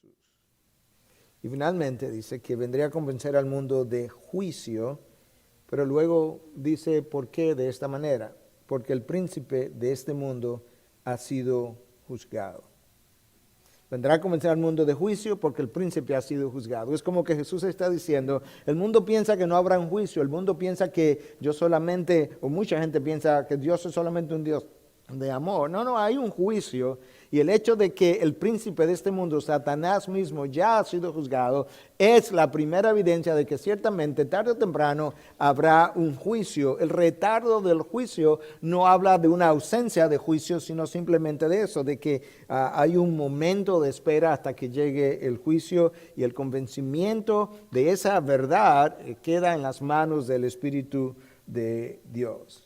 Jesús. Y finalmente dice que vendría a convencer al mundo de juicio, pero luego dice por qué de esta manera. Porque el príncipe de este mundo ha sido juzgado. Vendrá a convencer al mundo de juicio porque el príncipe ha sido juzgado. Es como que Jesús está diciendo, el mundo piensa que no habrá un juicio, el mundo piensa que yo solamente, o mucha gente piensa que Dios es solamente un Dios de amor. No, hay un juicio. Y el hecho de que el príncipe de este mundo, Satanás mismo, ya ha sido juzgado, es la primera evidencia de que ciertamente tarde o temprano habrá un juicio. El retardo del juicio no habla de una ausencia de juicio, sino simplemente de eso, de que hay un momento de espera hasta que llegue el juicio, y el convencimiento de esa verdad queda en las manos del Espíritu de Dios.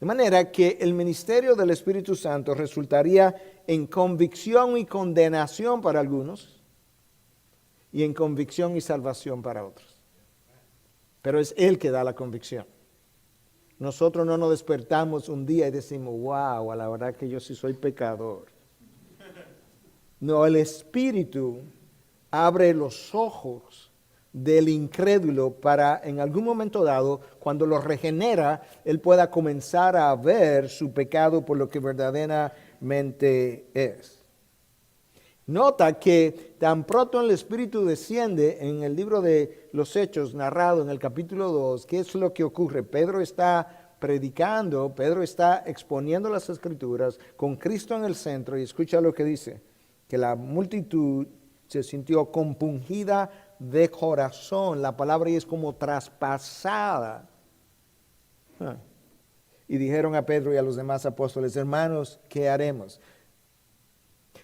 De manera que el ministerio del Espíritu Santo resultaría en convicción y condenación para algunos y en convicción y salvación para otros. Pero es Él que da la convicción. Nosotros no nos despertamos un día y decimos, wow, a la verdad que yo sí soy pecador. No, el Espíritu abre los ojos del incrédulo para en algún momento dado, cuando lo regenera, él pueda comenzar a ver su pecado por lo que verdaderamente es. Nota que tan pronto el Espíritu desciende en el libro de los Hechos, narrado en el capítulo 2, ¿qué es lo que ocurre? Pedro está predicando, Pedro está exponiendo las Escrituras con Cristo en el centro, y escucha lo que dice, que la multitud se sintió compungida de corazón. La palabra ahí es como traspasada. Y dijeron a Pedro y a los demás apóstoles, hermanos, ¿qué haremos?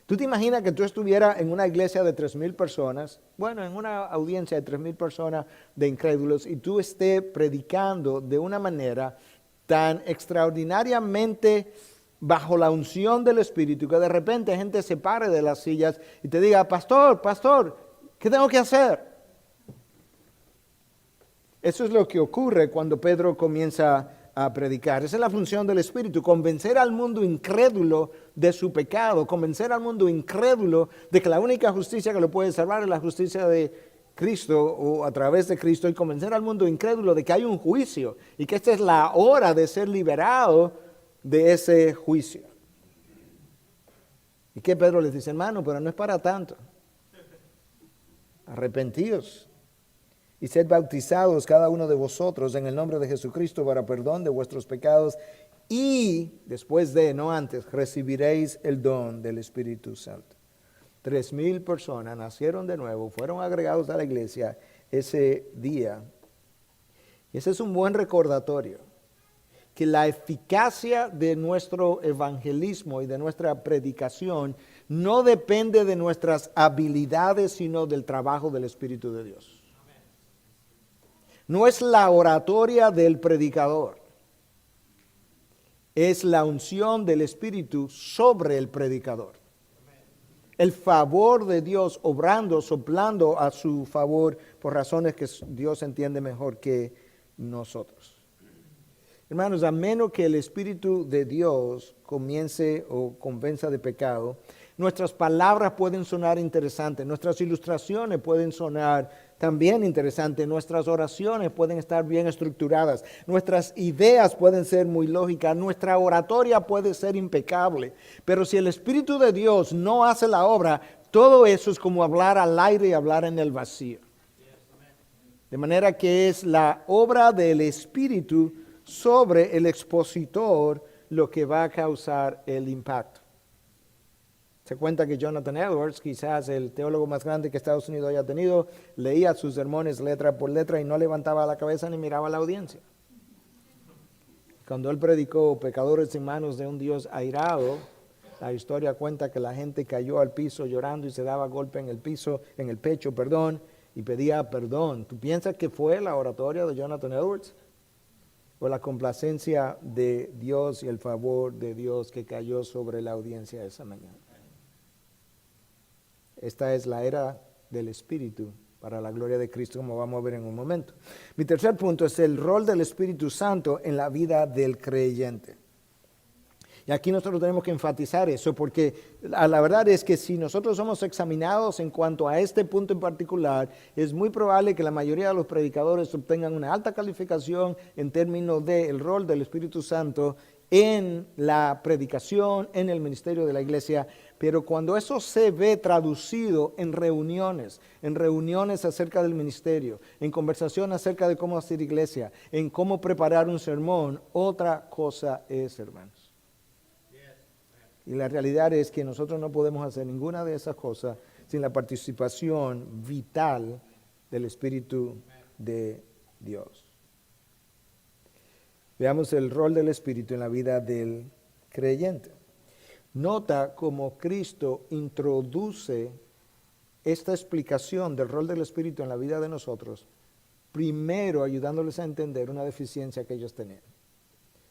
¿Tú te imaginas que tú estuvieras en una iglesia de 3,000 personas, bueno, en una audiencia de 3,000 personas de incrédulos, y tú estés predicando de una manera tan extraordinariamente bajo la unción del Espíritu, que de repente gente se pare de las sillas y te diga, pastor, ¿qué tengo que hacer? Eso es lo que ocurre cuando Pedro comienza a predicar. Esa es la función del Espíritu, convencer al mundo incrédulo de su pecado, convencer al mundo incrédulo de que la única justicia que lo puede salvar es la justicia de Cristo o a través de Cristo, y convencer al mundo incrédulo de que hay un juicio y que esta es la hora de ser liberado de ese juicio. ¿Y qué Pedro les dice? Hermano, pero no es para tanto. Arrepentíos y sed bautizados cada uno de vosotros en el nombre de Jesucristo para perdón de vuestros pecados, y después de, no antes, recibiréis el don del Espíritu Santo. 3,000 personas nacieron de nuevo, fueron agregados a la iglesia ese día. Y ese es un buen recordatorio, que la eficacia de nuestro evangelismo y de nuestra predicación no depende de nuestras habilidades, sino del trabajo del Espíritu de Dios. No es la oratoria del predicador, es la unción del Espíritu sobre el predicador. El favor de Dios obrando, soplando a su favor por razones que Dios entiende mejor que nosotros. Hermanos, a menos que el Espíritu de Dios comience o convenza de pecado, nuestras palabras pueden sonar interesantes, nuestras ilustraciones pueden sonar también interesantes, nuestras oraciones pueden estar bien estructuradas, nuestras ideas pueden ser muy lógicas, nuestra oratoria puede ser impecable, pero si el Espíritu de Dios no hace la obra, todo eso es como hablar al aire y hablar en el vacío. De manera que es la obra del Espíritu sobre el expositor lo que va a causar el impacto. Se cuenta que Jonathan Edwards, quizás el teólogo más grande que Estados Unidos haya tenido, leía sus sermones letra por letra y no levantaba la cabeza ni miraba a la audiencia. Cuando él predicó pecadores en manos de un Dios airado, la historia cuenta que la gente cayó al piso llorando y se daba golpe en el piso, en el pecho, y pedía perdón. ¿Tú piensas que fue la oratoria de Jonathan Edwards? ¿O la complacencia de Dios y el favor de Dios que cayó sobre la audiencia esa mañana? Esta es la era del Espíritu para la gloria de Cristo, como vamos a ver en un momento. Mi tercer punto es el rol del Espíritu Santo en la vida del creyente. Y aquí nosotros tenemos que enfatizar eso, porque la verdad es que si nosotros somos examinados en cuanto a este punto en particular, es muy probable que la mayoría de los predicadores obtengan una alta calificación en términos del rol del Espíritu Santo en la predicación, en el ministerio de la iglesia, pero cuando eso se ve traducido en reuniones acerca del ministerio, en conversación acerca de cómo hacer iglesia, en cómo preparar un sermón, otra cosa es, hermanos. Y la realidad es que nosotros no podemos hacer ninguna de esas cosas sin la participación vital del Espíritu de Dios. Veamos el rol del Espíritu en la vida del creyente. Nota cómo Cristo introduce esta explicación del rol del Espíritu en la vida de nosotros, primero ayudándoles a entender una deficiencia que ellos tenían.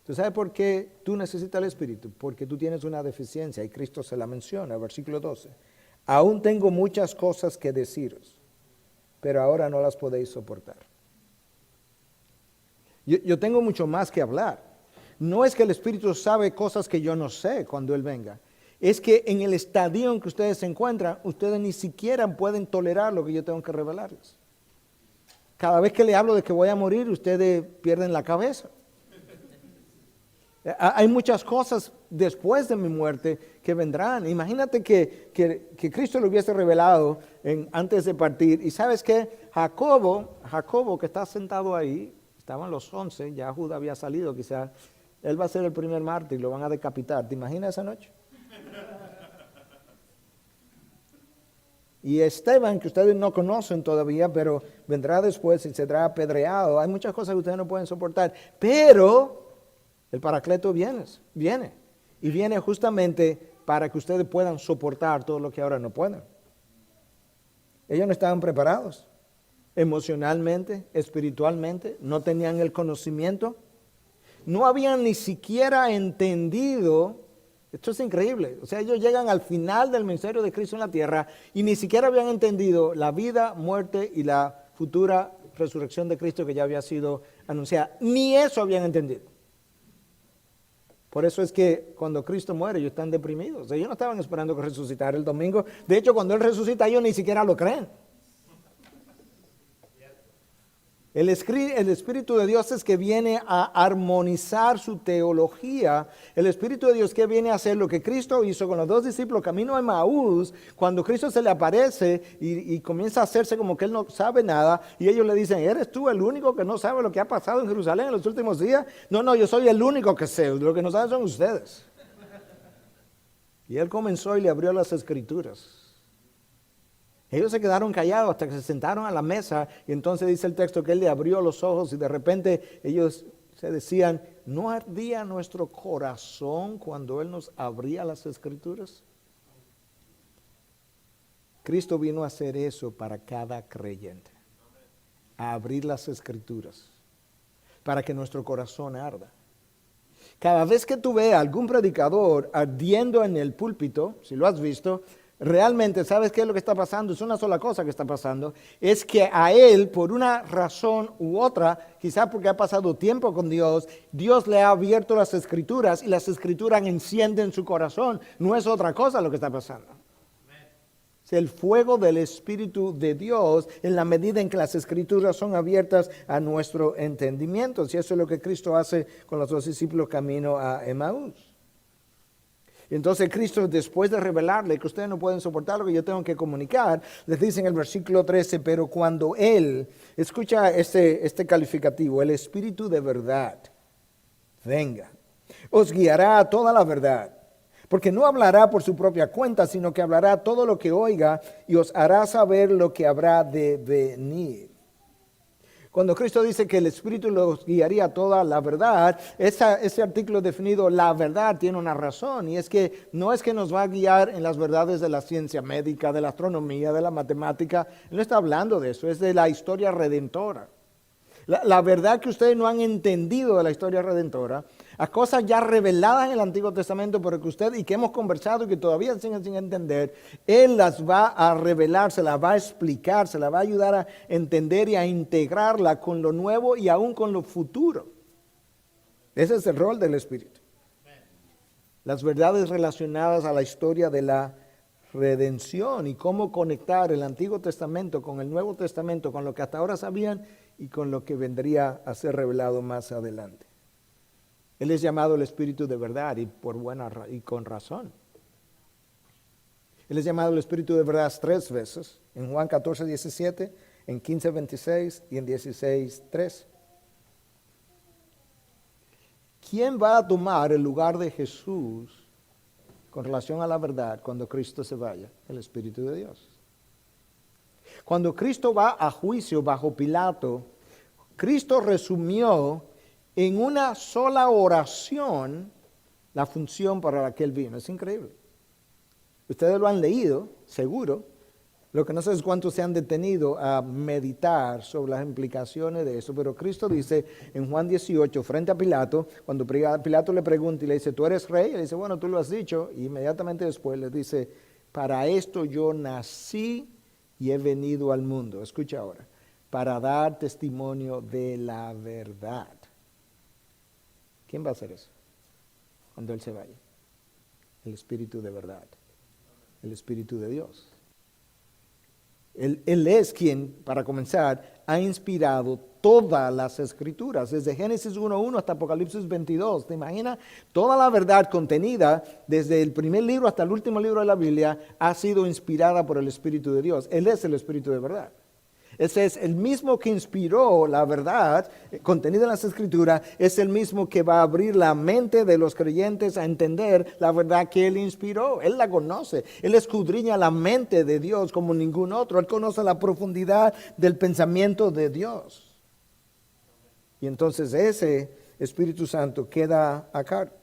¿Tú sabes por qué tú necesitas el Espíritu? Porque tú tienes una deficiencia y Cristo se la menciona, versículo 12. Aún tengo muchas cosas que deciros, pero ahora no las podéis soportar. Yo tengo mucho más que hablar. No es que el Espíritu sabe cosas que yo no sé cuando Él venga. Es que en el estadio en que ustedes se encuentran, ustedes ni siquiera pueden tolerar lo que yo tengo que revelarles. Cada vez que le hablo de que voy a morir, ustedes pierden la cabeza. Hay muchas cosas después de mi muerte que vendrán. Imagínate que Cristo lo hubiese revelado antes de partir. Y ¿sabes qué? Jacobo que está sentado ahí, estaban los 11, ya Judá había salido, quizás él va a ser el primer mártir, lo van a decapitar. ¿Te imaginas esa noche? Y Esteban, que ustedes no conocen todavía, pero vendrá después y será apedreado. Hay muchas cosas que ustedes no pueden soportar, pero el Paracleto viene. Y viene justamente para que ustedes puedan soportar todo lo que ahora no pueden. Ellos no estaban preparados. Emocionalmente, espiritualmente, no tenían el conocimiento, no habían ni siquiera entendido, esto es increíble, o sea, ellos llegan al final del ministerio de Cristo en la tierra y ni siquiera habían entendido la vida, muerte y la futura resurrección de Cristo que ya había sido anunciada, ni eso habían entendido. Por eso es que cuando Cristo muere ellos están deprimidos, ellos no estaban esperando que resucitara el domingo, de hecho cuando Él resucita ellos ni siquiera lo creen. El Espíritu de Dios es que viene a armonizar su teología. El Espíritu de Dios que viene a hacer lo que Cristo hizo con los dos discípulos camino a Emaús, cuando Cristo se le aparece y comienza a hacerse como que Él no sabe nada, y ellos le dicen, ¿eres tú el único que no sabe lo que ha pasado en Jerusalén en los últimos días? No, yo soy el único que sé, lo que no saben son ustedes. Y Él comenzó y le abrió las Escrituras. Ellos se quedaron callados hasta que se sentaron a la mesa y entonces dice el texto que Él le abrió los ojos y de repente ellos se decían, ¿no ardía nuestro corazón cuando Él nos abría las Escrituras? Cristo vino a hacer eso para cada creyente, a abrir las Escrituras, para que nuestro corazón arda. Cada vez que tú veas a algún predicador ardiendo en el púlpito, si lo has visto, realmente, ¿sabes qué es lo que está pasando? Es una sola cosa que está pasando, es que a él, por una razón u otra, quizás porque ha pasado tiempo con Dios, Dios le ha abierto las Escrituras y las Escrituras encienden su corazón. No es otra cosa lo que está pasando. Es el fuego del Espíritu de Dios en la medida en que las Escrituras son abiertas a nuestro entendimiento. Y eso es lo que Cristo hace con los dos discípulos camino a Emaús. Entonces Cristo, después de revelarle que ustedes no pueden soportar lo que yo tengo que comunicar, les dice en el versículo 13, pero cuando Él, escucha este calificativo, el Espíritu de verdad, venga, os guiará a toda la verdad, porque no hablará por su propia cuenta, sino que hablará todo lo que oiga y os hará saber lo que habrá de venir. Cuando Cristo dice que el Espíritu los guiaría a toda la verdad, ese artículo definido, la verdad, tiene una razón. Y es que no es que nos va a guiar en las verdades de la ciencia médica, de la astronomía, de la matemática. Él no está hablando de eso, es de la historia redentora. La verdad que ustedes no han entendido de la historia redentora, a cosas ya reveladas en el Antiguo Testamento, pero que usted y que hemos conversado y que todavía siguen sin entender, Él las va a revelar, se las va a explicar, se las va a ayudar a entender y a integrarla con lo nuevo y aún con lo futuro. Ese es el rol del Espíritu. las verdades relacionadas a la historia de la redención y cómo conectar el Antiguo Testamento con el Nuevo Testamento, con lo que hasta ahora sabían y con lo que vendría a ser revelado más adelante. Él es llamado el Espíritu de verdad y con razón. Él es llamado el Espíritu de verdad 3 veces, en Juan 14, 17, en 15, 26 y en 16, 3. ¿Quién va a tomar el lugar de Jesús con relación a la verdad cuando Cristo se vaya? El Espíritu de Dios. Cuando Cristo va a juicio bajo Pilato, Cristo resumió en una sola oración la función para la que Él vino. Es increíble. Ustedes lo han leído, seguro. Lo que no sé es cuántos se han detenido a meditar sobre las implicaciones de eso, pero Cristo dice en Juan 18, frente a Pilato, cuando Pilato le pregunta y le dice, ¿tú eres rey? Él dice, bueno, tú lo has dicho. Y inmediatamente después le dice, para esto yo nací y he venido al mundo. Escucha ahora, para dar testimonio de la verdad. ¿Quién va a hacer eso cuando Él se vaya? El Espíritu de verdad, el Espíritu de Dios. Él es quien, para comenzar, ha inspirado todas las Escrituras, desde Génesis 1:1 hasta Apocalipsis 22. ¿Te imaginas? Toda la verdad contenida, desde el primer libro hasta el último libro de la Biblia, ha sido inspirada por el Espíritu de Dios. Él es el Espíritu de verdad. Ese es el mismo que inspiró la verdad contenida en las Escrituras, es el mismo que va a abrir la mente de los creyentes a entender la verdad que Él inspiró. Él la conoce, Él escudriña la mente de Dios como ningún otro. Él conoce la profundidad del pensamiento de Dios. Y entonces ese Espíritu Santo queda a cargo.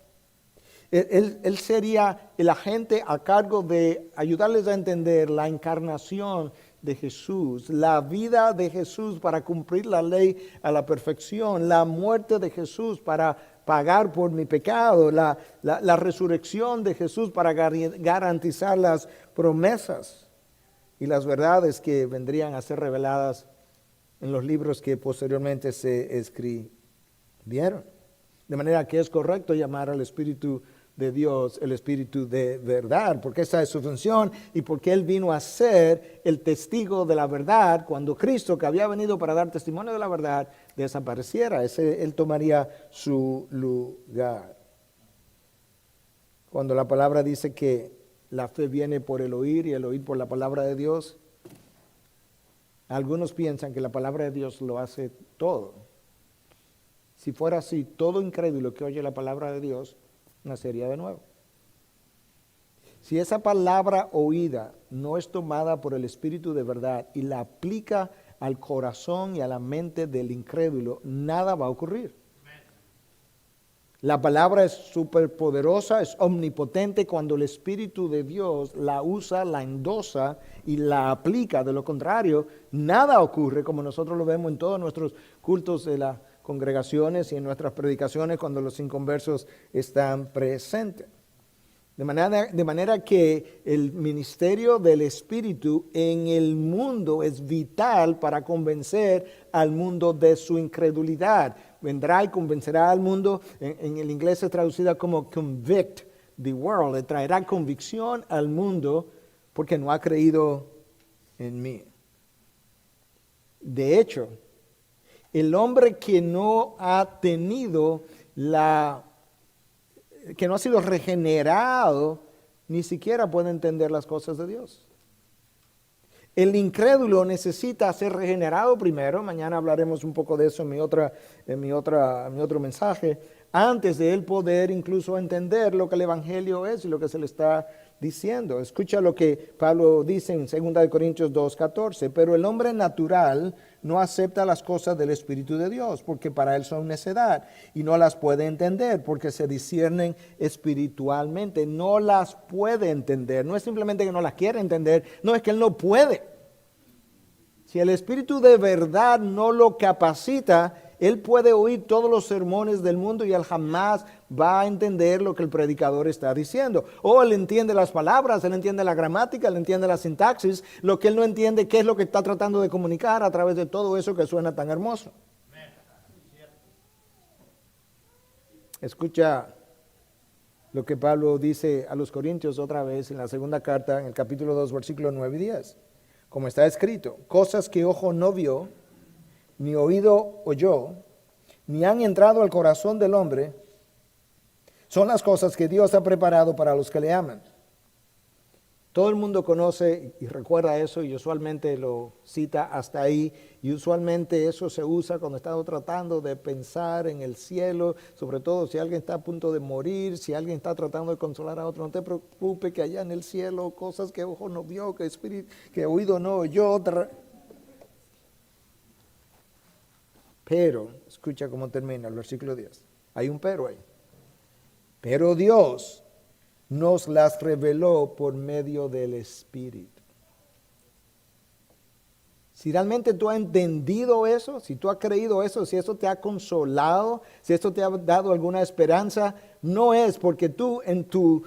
Él sería el agente a cargo de ayudarles a entender la encarnación de Jesús, la vida de Jesús para cumplir la ley a la perfección, la muerte de Jesús para pagar por mi pecado, la resurrección de Jesús para garantizar las promesas y las verdades que vendrían a ser reveladas en los libros que posteriormente se escribieron. De manera que es correcto llamar al Espíritu de Dios el Espíritu de verdad, porque esa es su función y porque Él vino a ser el testigo de la verdad cuando Cristo, que había venido para dar testimonio de la verdad, desapareciera. Él tomaría su lugar. Cuando la palabra dice que la fe viene por el oír y el oír por la palabra de Dios, algunos piensan que la palabra de Dios lo hace todo. Si fuera así, todo incrédulo que oye la palabra de Dios nacería de nuevo. Si esa palabra oída no es tomada por el Espíritu de verdad y la aplica al corazón y a la mente del incrédulo, nada va a ocurrir. La palabra es superpoderosa, es omnipotente cuando el Espíritu de Dios la usa, la endosa y la aplica. De lo contrario, nada ocurre, como nosotros lo vemos en todos nuestros cultos de las congregaciones y en nuestras predicaciones cuando los inconversos están presentes. De manera que el ministerio del Espíritu en el mundo es vital para convencer al mundo de su incredulidad. Vendrá y convencerá al mundo, en el inglés es traducida como convict the world, le traerá convicción al mundo porque no ha creído en mí. De hecho, el hombre que no ha tenido que no ha sido regenerado, ni siquiera puede entender las cosas de Dios. El incrédulo necesita ser regenerado primero. Mañana hablaremos un poco de eso en mi otro mensaje, antes de él poder incluso entender lo que el Evangelio es y lo que se le está diciendo. Escucha lo que Pablo dice en 2 Corintios 2:14. Pero el hombre natural no acepta las cosas del Espíritu de Dios, porque para él son necedad, y no las puede entender, porque se disciernen espiritualmente. No las puede entender. No es simplemente que no las quiere entender, no, es que él no puede. Si el Espíritu de verdad no lo capacita, él puede oír todos los sermones del mundo y él jamás va a entender lo que el predicador está diciendo. O él entiende las palabras, él entiende la gramática, él entiende la sintaxis. Lo que él no entiende, qué es lo que está tratando de comunicar a través de todo eso que suena tan hermoso. Escucha lo que Pablo dice a los Corintios otra vez en la segunda carta, en el capítulo 2, versículos 9 y 10. Como está escrito, cosas que ojo no vio, ni oído oyó, ni han entrado al corazón del hombre, son las cosas que Dios ha preparado para los que le aman. Todo el mundo conoce y recuerda eso y usualmente lo cita hasta ahí, y usualmente eso se usa cuando estamos tratando de pensar en el cielo, sobre todo si alguien está a punto de morir, si alguien está tratando de consolar a otro. No te preocupes que allá en el cielo cosas que ojo no vio, que oído no oyó. Pero, escucha cómo termina el versículo 10. Hay un pero ahí. Pero Dios nos las reveló por medio del Espíritu. Si realmente tú has entendido eso, si tú has creído eso, si eso te ha consolado, si esto te ha dado alguna esperanza, no es porque tú en tu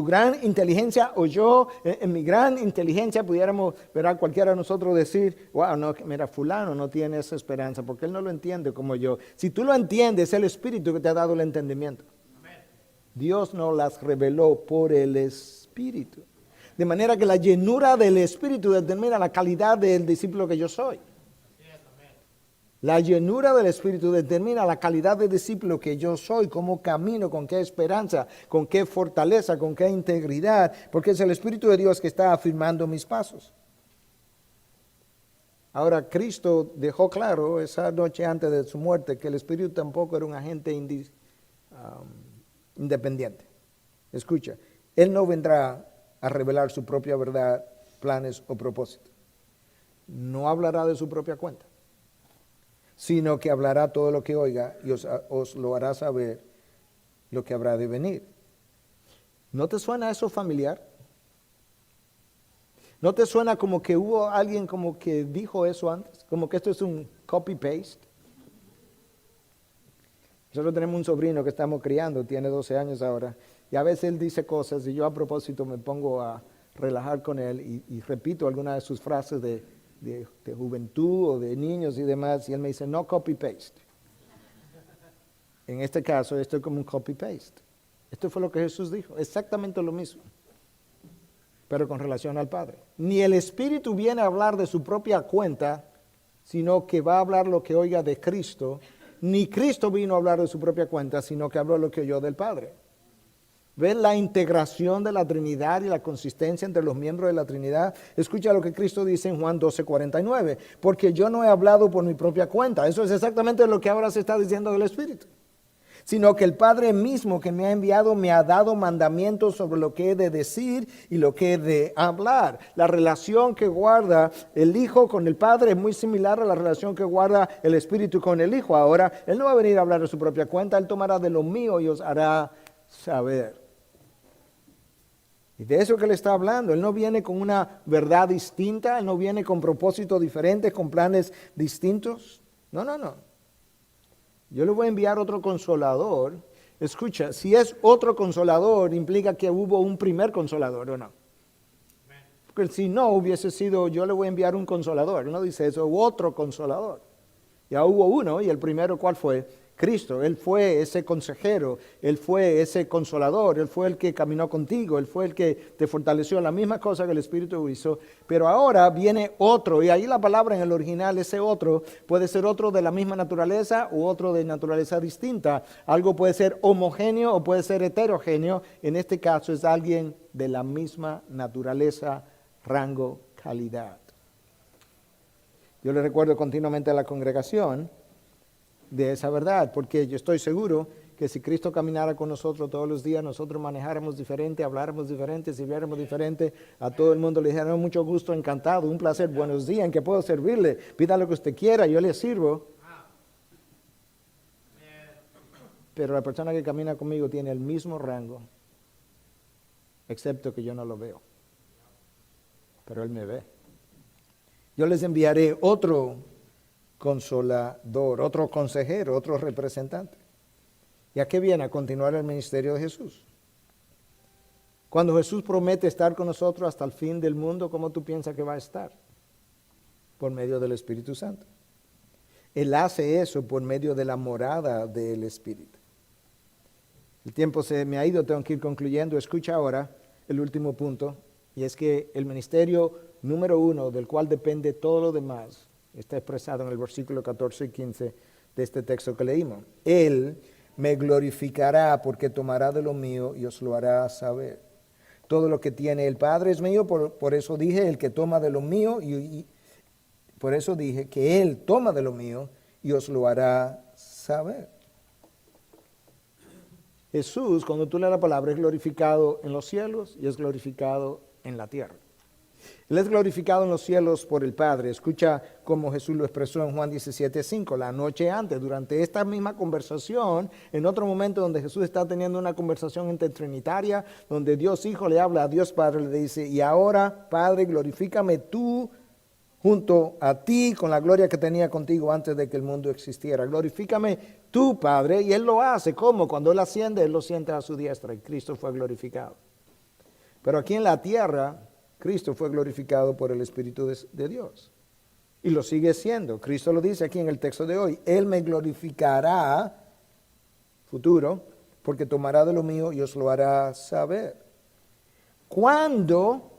gran inteligencia o yo en mi gran inteligencia pudiéramos, ¿verdad? Cualquiera de nosotros decir, wow, no, mira, fulano no tiene esa esperanza porque él no lo entiende como yo. Si tú lo entiendes, es el Espíritu que te ha dado el entendimiento. Dios nos las reveló por el Espíritu. De manera que la llenura del Espíritu determina la calidad del discípulo que yo soy. La llenura del Espíritu determina la calidad del discípulo que yo soy, cómo camino, con qué esperanza, con qué fortaleza, con qué integridad, porque es el Espíritu de Dios que está afirmando mis pasos. Ahora, Cristo dejó claro esa noche antes de su muerte que el Espíritu tampoco era un agente independiente. Escucha, Él no vendrá a revelar su propia verdad, planes o propósitos. No hablará de su propia cuenta, sino que hablará todo lo que oiga y os lo hará saber lo que habrá de venir. ¿No te suena eso familiar? ¿No te suena como que hubo alguien como que dijo eso antes? Como que esto es un copy-paste. Nosotros tenemos un sobrino que estamos criando, tiene 12 años ahora, y a veces él dice cosas y yo a propósito me pongo a relajar con él y repito algunas de sus frases de juventud o de niños y demás, y él me dice, no copy-paste. En este caso, esto es como un copy-paste. Esto fue lo que Jesús dijo, exactamente lo mismo, pero con relación al Padre. Ni el Espíritu viene a hablar de su propia cuenta, sino que va a hablar lo que oiga de Cristo. Ni Cristo vino a hablar de su propia cuenta, sino que habló lo que oyó del Padre. ¿Ven la integración de la Trinidad y la consistencia entre los miembros de la Trinidad? Escucha lo que Cristo dice en Juan 12:49. Porque yo no he hablado por mi propia cuenta. Eso es exactamente lo que ahora se está diciendo del Espíritu. Sino que el Padre mismo que me ha enviado me ha dado mandamientos sobre lo que he de decir y lo que he de hablar. La relación que guarda el Hijo con el Padre es muy similar a la relación que guarda el Espíritu con el Hijo. Ahora, Él no va a venir a hablar de su propia cuenta, Él tomará de lo mío y os hará saber. Y de eso que Él está hablando, Él no viene con una verdad distinta, Él no viene con propósitos diferentes, con planes distintos. No. Yo le voy a enviar otro consolador. Escucha, si es otro consolador, implica que hubo un primer consolador, ¿o no? Porque si no hubiese sido, yo le voy a enviar un consolador. No dice eso, otro consolador. Ya hubo uno, y el primero, ¿cuál fue? Cristo. Él fue ese consejero, Él fue ese consolador, Él fue el que caminó contigo, Él fue el que te fortaleció, la misma cosa que el Espíritu hizo. Pero ahora viene otro, y ahí la palabra en el original, ese otro, puede ser otro de la misma naturaleza u otro de naturaleza distinta. Algo puede ser homogéneo o puede ser heterogéneo. En este caso es alguien de la misma naturaleza, rango, calidad. Yo le recuerdo continuamente a la congregación de esa verdad, porque yo estoy seguro que si Cristo caminara con nosotros todos los días, nosotros manejáramos diferente, habláramos diferente, sirviéramos diferente, a todo el mundo le dijéramos mucho gusto, encantado, un placer, buenos días, ¿en qué puedo servirle? Pida lo que usted quiera, yo le sirvo. Pero la persona que camina conmigo tiene el mismo rango, excepto que yo no lo veo, pero Él me ve. Yo les enviaré otro consolador, otro consejero, otro representante. ¿Y a qué viene? A continuar el ministerio de Jesús. Cuando Jesús promete estar con nosotros hasta el fin del mundo, ¿cómo tú piensas que va a estar? Por medio del Espíritu Santo. Él hace eso por medio de la morada del Espíritu. El tiempo se me ha ido, tengo que ir concluyendo. Escucha ahora el último punto, y es que el ministerio número 1, del cual depende todo lo demás, está expresado en el versículo 14 y 15 de este texto que leímos. Él me glorificará porque tomará de lo mío y os lo hará saber. Todo lo que tiene el Padre es mío, por eso dije, el que toma de lo mío, y por eso dije que Él toma de lo mío y os lo hará saber. Jesús, cuando tú lees la palabra, es glorificado en los cielos y es glorificado en la tierra. Él es glorificado en los cielos por el Padre. Escucha cómo Jesús lo expresó en Juan 17:5, la noche antes, durante esta misma conversación, en otro momento donde Jesús está teniendo una conversación intertrinitaria, donde Dios Hijo le habla a Dios Padre, le dice, y ahora, Padre, glorifícame tú junto a ti con la gloria que tenía contigo antes de que el mundo existiera. Glorifícame tú, Padre, y Él lo hace. ¿Cómo? Cuando Él asciende, Él lo sienta a su diestra y Cristo fue glorificado. Pero aquí en la tierra, Cristo fue glorificado por el Espíritu de Dios. Y lo sigue siendo. Cristo lo dice aquí en el texto de hoy. Él me glorificará, futuro, porque tomará de lo mío y os lo hará saber. ¿Cuándo,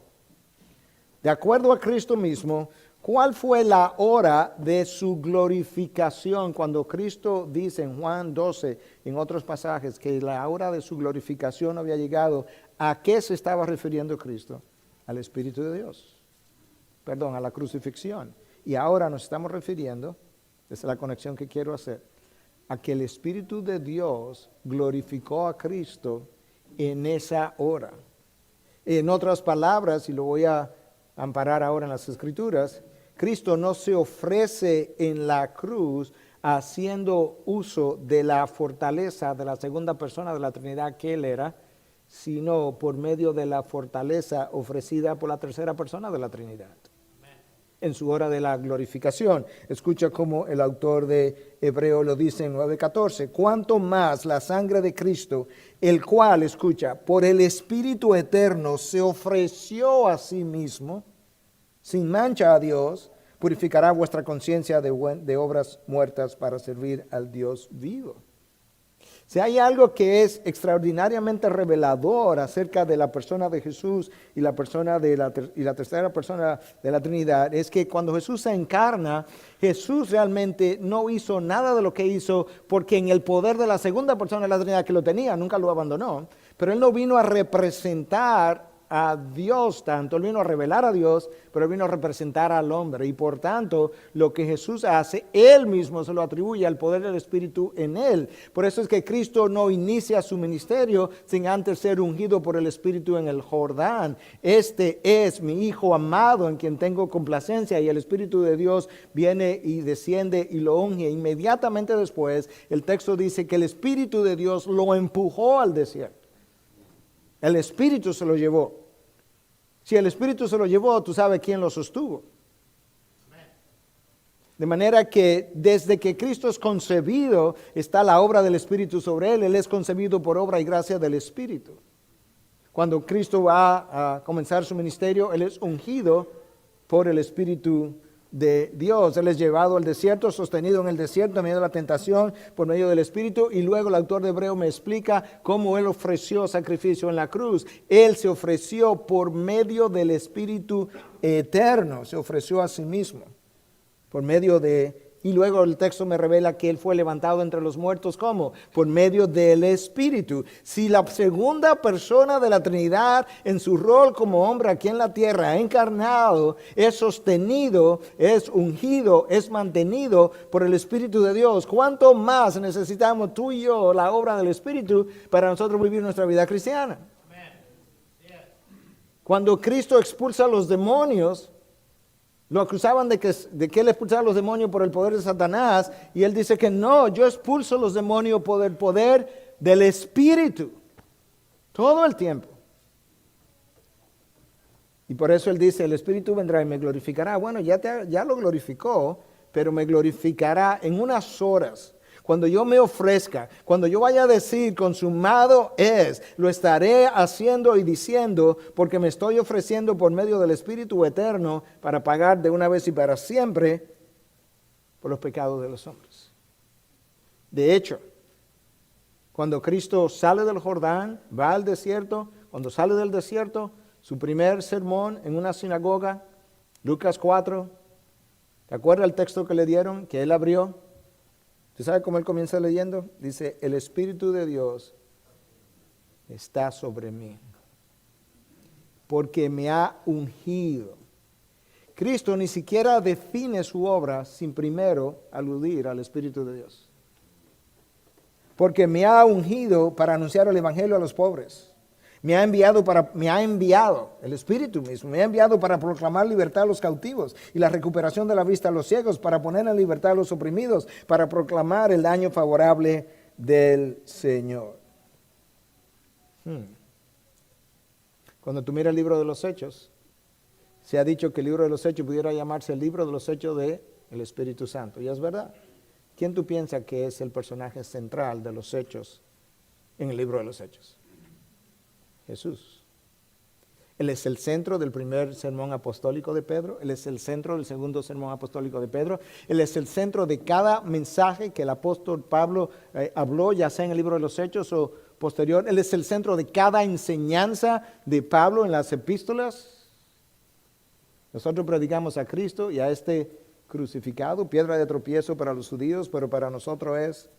de acuerdo a Cristo mismo, cuál fue la hora de su glorificación? Cuando Cristo dice en Juan 12, en otros pasajes, que la hora de su glorificación había llegado, ¿a qué se estaba refiriendo Cristo? Al Espíritu de Dios. Perdón, a la crucifixión. Y ahora nos estamos refiriendo, esa es la conexión que quiero hacer, a que el Espíritu de Dios glorificó a Cristo en esa hora. En otras palabras, y lo voy a amparar ahora en las Escrituras, Cristo no se ofrece en la cruz haciendo uso de la fortaleza de la segunda persona de la Trinidad que Él era, sino por medio de la fortaleza ofrecida por la tercera persona de la Trinidad. En su hora de la glorificación. Escucha cómo el autor de Hebreo lo dice en 9:14. Cuanto más la sangre de Cristo, el cual, escucha, por el Espíritu eterno se ofreció a sí mismo, sin mancha a Dios, purificará vuestra conciencia de obras muertas para servir al Dios vivo. Si hay algo que es extraordinariamente revelador acerca de la persona de Jesús y la tercera persona de la Trinidad, es que cuando Jesús se encarna, Jesús realmente no hizo nada de lo que hizo porque en el poder de la segunda persona de la Trinidad que lo tenía, nunca lo abandonó, pero Él no vino a representar a Dios tanto, Él vino a revelar a Dios, pero Él vino a representar al hombre, y por tanto lo que Jesús hace, Él mismo se lo atribuye al poder del Espíritu en Él. Por eso es que Cristo no inicia su ministerio sin antes ser ungido por el Espíritu en el Jordán. Este es mi Hijo amado en quien tengo complacencia, y el Espíritu de Dios viene y desciende y lo unge. Inmediatamente después el texto dice que el Espíritu de Dios lo empujó al desierto. El Espíritu se lo llevó. Si el Espíritu se lo llevó, tú sabes quién lo sostuvo. De manera que desde que Cristo es concebido, está la obra del Espíritu sobre Él. Él es concebido por obra y gracia del Espíritu. Cuando Cristo va a comenzar su ministerio, Él es ungido por el Espíritu de Dios. Él es llevado al desierto, sostenido en el desierto en medio de la tentación por medio del Espíritu, y luego el autor de Hebreo me explica cómo Él ofreció sacrificio en la cruz. Él se ofreció por medio del Espíritu eterno, se ofreció a sí mismo por medio de... Y luego el texto me revela que Él fue levantado entre los muertos, ¿cómo? Por medio del Espíritu. Si la segunda persona de la Trinidad, en su rol como hombre aquí en la tierra, ha encarnado, es sostenido, es ungido, es mantenido por el Espíritu de Dios, ¿cuánto más necesitamos tú y yo la obra del Espíritu para nosotros vivir nuestra vida cristiana? Cuando Cristo expulsa a los demonios, lo acusaban de que Él expulsaba a los demonios por el poder de Satanás, y Él dice que no, yo expulso a los demonios por el poder del Espíritu, todo el tiempo. Y por eso Él dice, el Espíritu vendrá y me glorificará. Bueno, ya lo glorificó, pero me glorificará en unas horas. Cuando yo me ofrezca, cuando yo vaya a decir consumado es, lo estaré haciendo y diciendo porque me estoy ofreciendo por medio del Espíritu eterno para pagar de una vez y para siempre por los pecados de los hombres. De hecho, Cuando Cristo sale del Jordán, va al desierto, cuando sale del desierto, su primer sermón en una sinagoga, Lucas 4, ¿te acuerdas el texto que le dieron, que él abrió? ¿Tú sabes cómo él comienza leyendo? Dice, el Espíritu de Dios está sobre mí, porque me ha ungido. Cristo ni siquiera define su obra sin primero aludir al Espíritu de Dios. Porque me ha ungido para anunciar el Evangelio a los pobres. Me ha enviado el Espíritu mismo, me ha enviado para proclamar libertad a los cautivos y la recuperación de la vista a los ciegos, para poner en libertad a los oprimidos, para proclamar el año favorable del Señor. Cuando tú miras el libro de los Hechos, se ha dicho que el libro de los Hechos pudiera llamarse el libro de los Hechos del Espíritu Santo, y es verdad. ¿Quién tú piensas que es el personaje central de los Hechos en el libro de los Hechos? Jesús. Él es el centro del primer sermón apostólico de Pedro, Él es el centro del segundo sermón apostólico de Pedro, Él es el centro de cada mensaje que el apóstol Pablo habló, ya sea en el libro de los Hechos o posterior. Él es el centro de cada enseñanza de Pablo en las epístolas. Nosotros predicamos a Cristo y a este crucificado, piedra de tropiezo para los judíos, pero para nosotros es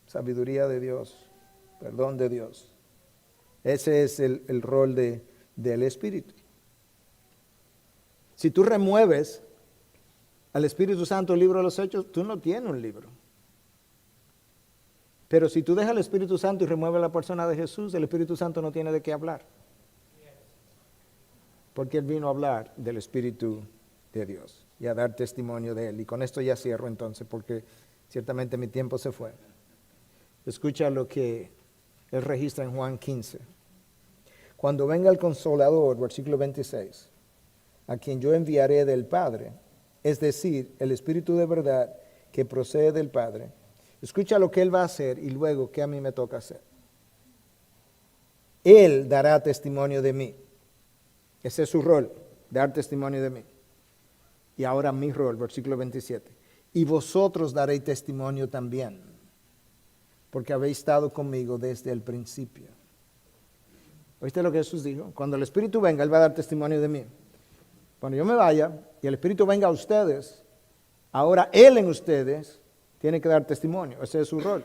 sabiduría de Dios, perdón de Dios. Ese es el rol del Espíritu. Si tú remueves al Espíritu Santo del libro de los Hechos, tú no tienes un libro. Pero si tú dejas al Espíritu Santo y remueves a la persona de Jesús, el Espíritu Santo no tiene de qué hablar. Porque Él vino a hablar del Espíritu de Dios y a dar testimonio de Él. Y con esto ya cierro entonces, porque ciertamente mi tiempo se fue. Escucha lo que Él registra en Juan 15. Cuando venga el Consolador, versículo 26, a quien yo enviaré del Padre, es decir, el Espíritu de verdad que procede del Padre. Escucha lo que Él va a hacer y luego qué a mí me toca hacer. Él dará testimonio de mí. Ese es su rol, dar testimonio de mí. Y ahora mi rol, versículo 27. Y vosotros daréis testimonio también, porque habéis estado conmigo desde el principio. ¿Oíste lo que Jesús dijo? Cuando el Espíritu venga, Él va a dar testimonio de mí. Cuando yo me vaya y el Espíritu venga a ustedes, ahora Él en ustedes tiene que dar testimonio. Ese es su rol.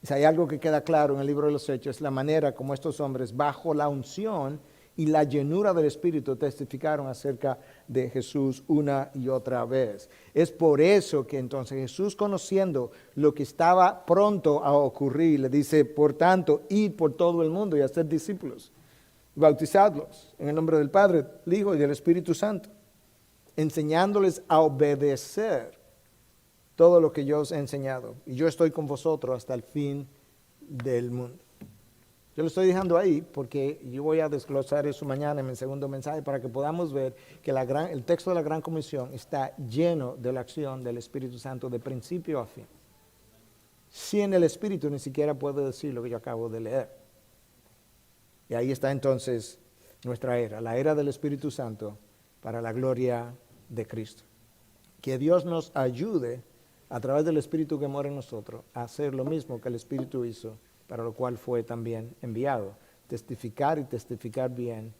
Y si hay algo que queda claro en el libro de los Hechos, es la manera como estos hombres, bajo la unción y la llenura del Espíritu, testificaron acerca de Jesús una y otra vez. Es por eso que entonces Jesús, conociendo lo que estaba pronto a ocurrir, le dice, por tanto, id por todo el mundo y hacer discípulos, bautizadlos en el nombre del Padre, del Hijo y del Espíritu Santo, enseñándoles a obedecer todo lo que yo os he enseñado. Y yo estoy con vosotros hasta el fin del mundo. Yo lo estoy dejando ahí porque yo voy a desglosar eso mañana en mi segundo mensaje para que podamos ver que el texto de la Gran Comisión está lleno de la acción del Espíritu Santo de principio a fin. Sin el Espíritu ni siquiera puedo decir lo que yo acabo de leer. Y ahí está entonces nuestra era, la era del Espíritu Santo para la gloria de Cristo. Que Dios nos ayude a través del Espíritu que mora en nosotros a hacer lo mismo que el Espíritu hizo, para lo cual fue también enviado, testificar y testificar bien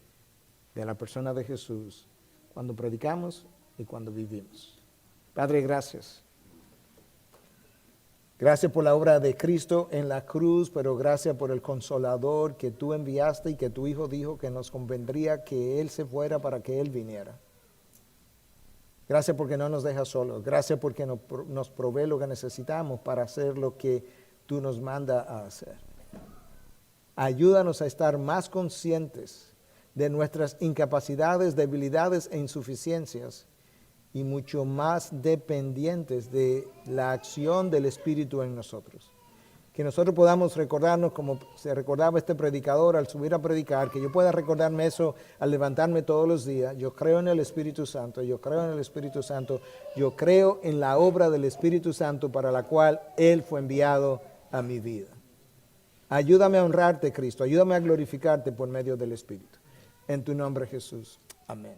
de la persona de Jesús cuando predicamos y cuando vivimos. Padre, gracias. Gracias por la obra de Cristo en la cruz, pero gracias por el Consolador que tú enviaste y que tu Hijo dijo que nos convendría que Él se fuera para que Él viniera. Gracias porque no nos dejas solos. Gracias porque nos provee lo que necesitamos para hacer lo que tú nos mandas a hacer. Ayúdanos a estar más conscientes de nuestras incapacidades, debilidades e insuficiencias y mucho más dependientes de la acción del Espíritu en nosotros. Que nosotros podamos recordarnos como se recordaba este predicador al subir a predicar, que yo pueda recordarme eso al levantarme todos los días. Yo creo en el Espíritu Santo, yo creo en el Espíritu Santo, yo creo en la obra del Espíritu Santo para la cual Él fue enviado a mi vida. Ayúdame a honrarte, Cristo, ayúdame a glorificarte por medio del Espíritu. En tu nombre, Jesús. Amén.